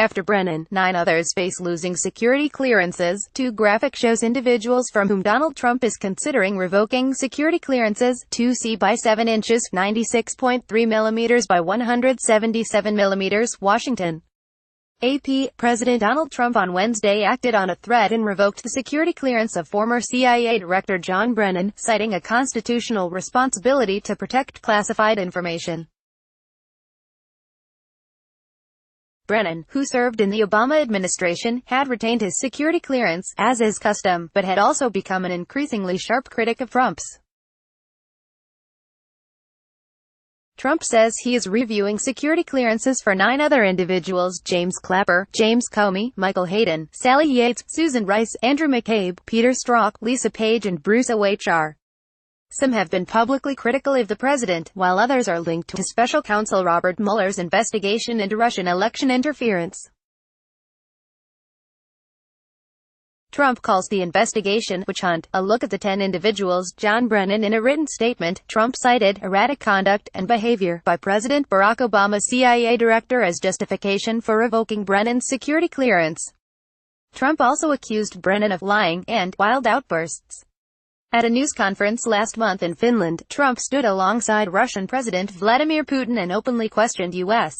after Brennan. 9 others face losing security clearances. 2 graphic shows individuals from whom Donald Trump is considering revoking security clearances. 2C by 7 inches, 96.3 millimeters by 177 millimeters, Washington. AP. President Donald Trump on Wednesday acted on a threat and revoked the security clearance of former CIA Director John Brennan, citing a constitutional responsibility to protect classified information. Brennan, who served in the Obama administration, had retained his security clearance, as is custom, but had also become an increasingly sharp critic of Trump's. Trump says he is reviewing security clearances for 9 other individuals: James Clapper, James Comey, Michael Hayden, Sally Yates, Susan Rice, Andrew McCabe, Peter Strzok, Lisa Page and Bruce Ohr. Some have been publicly critical of the president, while others are linked to Special Counsel Robert Mueller's investigation into Russian election interference. Trump calls the investigation witch hunt. A look at the 10 individuals. John Brennan. In a written statement, Trump cited erratic conduct and behavior by President Barack Obama's CIA director as justification for revoking Brennan's security clearance. Trump also accused Brennan of lying and wild outbursts. At a news conference last month in Finland, Trump stood alongside Russian President Vladimir Putin and openly questioned U.S.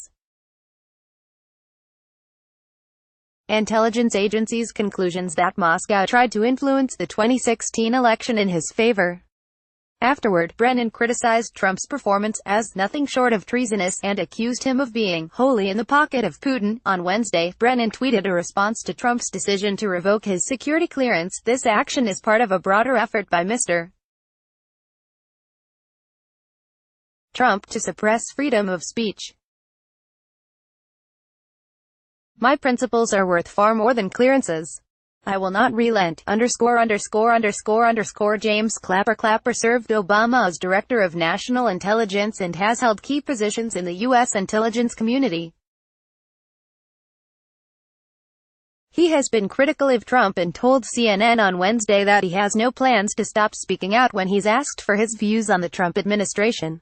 intelligence agencies' conclusions that Moscow tried to influence the 2016 election in his favor. Afterward, Brennan criticized Trump's performance as nothing short of treasonous and accused him of being wholly in the pocket of Putin. On Wednesday, Brennan tweeted a response to Trump's decision to revoke his security clearance. This action is part of a broader effort by Mr. Trump to suppress freedom of speech. My principles are worth far more than clearances. I will not relent. James Clapper served Obama as Director of National Intelligence and has held key positions in the U.S. intelligence community. He has been critical of Trump and told CNN on Wednesday that he has no plans to stop speaking out when he's asked for his views on the Trump administration.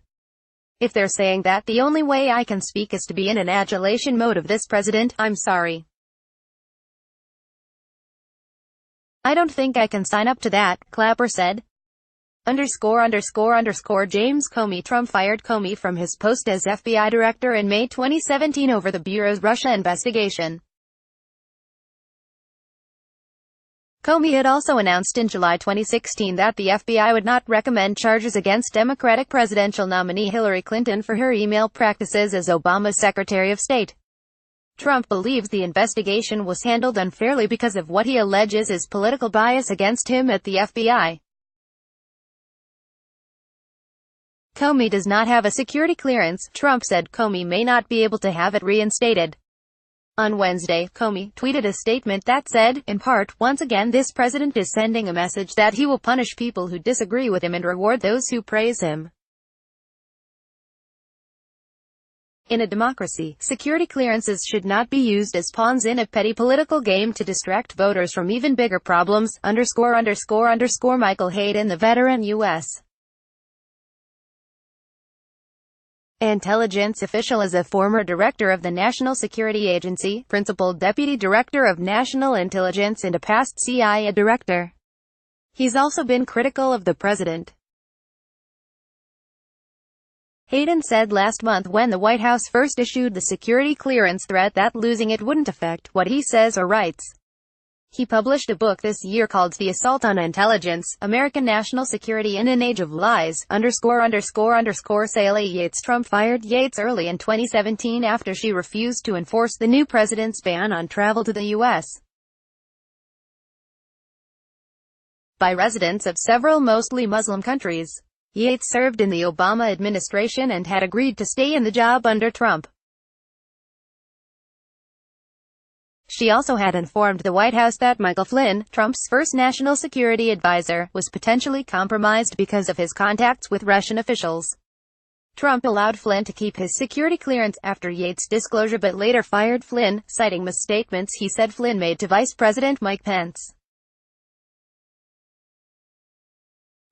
If they're saying that the only way I can speak is to be in an adulation mode of this president, I'm sorry. I don't think I can sign up to that, Clapper said. James Comey. Trump fired Comey from his post as FBI director in May 2017 over the Bureau's Russia investigation. Comey had also announced in July 2016 that the FBI would not recommend charges against Democratic presidential nominee Hillary Clinton for her email practices as Obama's Secretary of State. Trump believes the investigation was handled unfairly because of what he alleges is political bias against him at the FBI. Comey does not have a security clearance. Trump said Comey may not be able to have it reinstated. On Wednesday, Comey tweeted a statement that said, in part, once again this president is sending a message that he will punish people who disagree with him and reward those who praise him. In a democracy, security clearances should not be used as pawns in a petty political game to distract voters from even bigger problems. Michael Hayden. The veteran U.S. intelligence official is a former director of the National Security Agency, principal deputy director of national intelligence and a past CIA director. He's also been critical of the president. Hayden said last month when the White House first issued the security clearance threat that losing it wouldn't affect what he says or writes. He published a book this year called The Assault on Intelligence, American National Security in an Age of Lies. Sally Yates. Trump fired Yates early in 2017 after she refused to enforce the new president's ban on travel to the U.S. by residents of several mostly Muslim countries. Yates served in the Obama administration and had agreed to stay in the job under Trump. She also had informed the White House that Michael Flynn, Trump's first national security advisor, was potentially compromised because of his contacts with Russian officials. Trump allowed Flynn to keep his security clearance after Yates' disclosure but later fired Flynn, citing misstatements he said Flynn made to Vice President Mike Pence.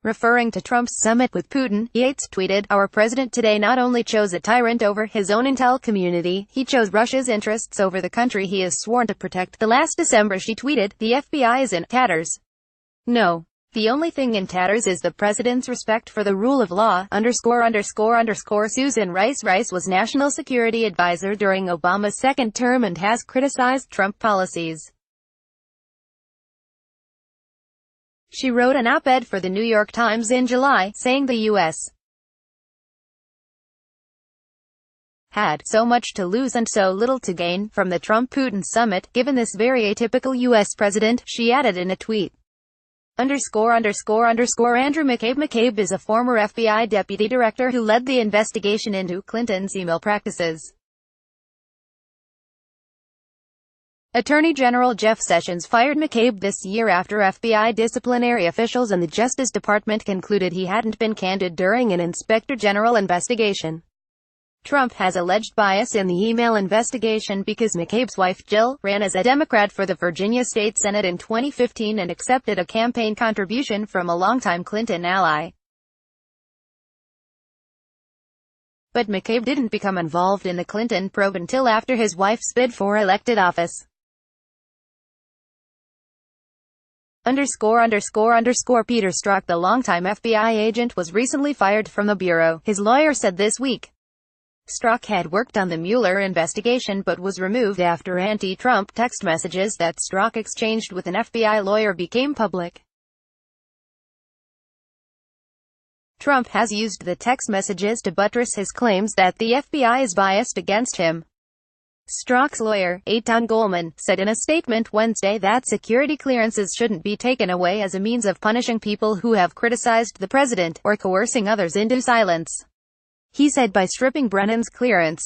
Referring to Trump's summit with Putin, Yates tweeted, "Our president today not only chose a tyrant over his own intel community, he chose Russia's interests over the country he is sworn to protect." The last December she tweeted, "The FBI is in tatters. No. The only thing in tatters is the president's respect for the rule of law, _______." Susan Rice was National Security Advisor during Obama's second term and has criticized Trump policies. She wrote an op-ed for The New York Times in July, saying the U.S. had so much to lose and so little to gain from the Trump-Putin summit, given this very atypical U.S. president, she added in a tweet. Andrew McCabe. McCabe is a former FBI deputy director who led the investigation into Clinton's email practices. Attorney General Jeff Sessions fired McCabe this year after FBI disciplinary officials and the Justice Department concluded he hadn't been candid during an Inspector General investigation. Trump has alleged bias in the email investigation because McCabe's wife, Jill, ran as a Democrat for the Virginia State Senate in 2015 and accepted a campaign contribution from a longtime Clinton ally. But McCabe didn't become involved in the Clinton probe until after his wife's bid for elected office. Peter Strzok, the longtime FBI agent, was recently fired from the bureau, his lawyer said this week. Strzok had worked on the Mueller investigation but was removed after anti-Trump text messages that Strzok exchanged with an FBI lawyer became public. Trump has used the text messages to buttress his claims that the FBI is biased against him. Strzok's lawyer, Eitan Goldman, said in a statement Wednesday that security clearances shouldn't be taken away as a means of punishing people who have criticized the president, or coercing others into silence. He said by stripping Brennan's clearance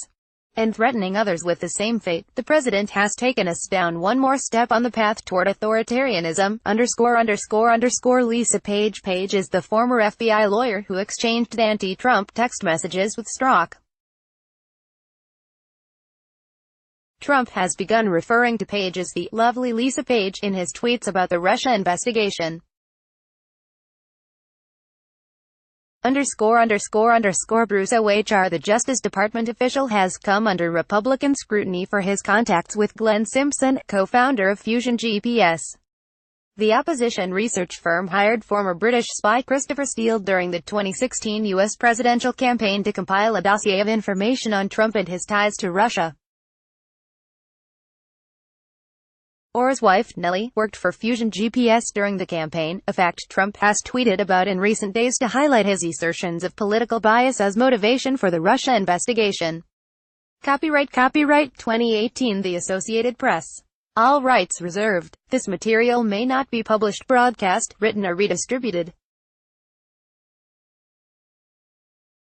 and threatening others with the same fate, the president has taken us down one more step on the path toward authoritarianism. Lisa Page. Page is the former FBI lawyer who exchanged anti-Trump text messages with Strzok. Trump has begun referring to Page as the "lovely Lisa Page" in his tweets about the Russia investigation. Bruce OHR. The Justice Department official has come under Republican scrutiny for his contacts with Glenn Simpson, co-founder of Fusion GPS. The opposition research firm hired former British spy Christopher Steele during the 2016 U.S. presidential campaign to compile a dossier of information on Trump and his ties to Russia. Orr's wife, Nellie, worked for Fusion GPS during the campaign, a fact Trump has tweeted about in recent days to highlight his assertions of political bias as motivation for the Russia investigation. Copyright 2018 The Associated Press. All rights reserved. This material may not be published, broadcast, written or redistributed.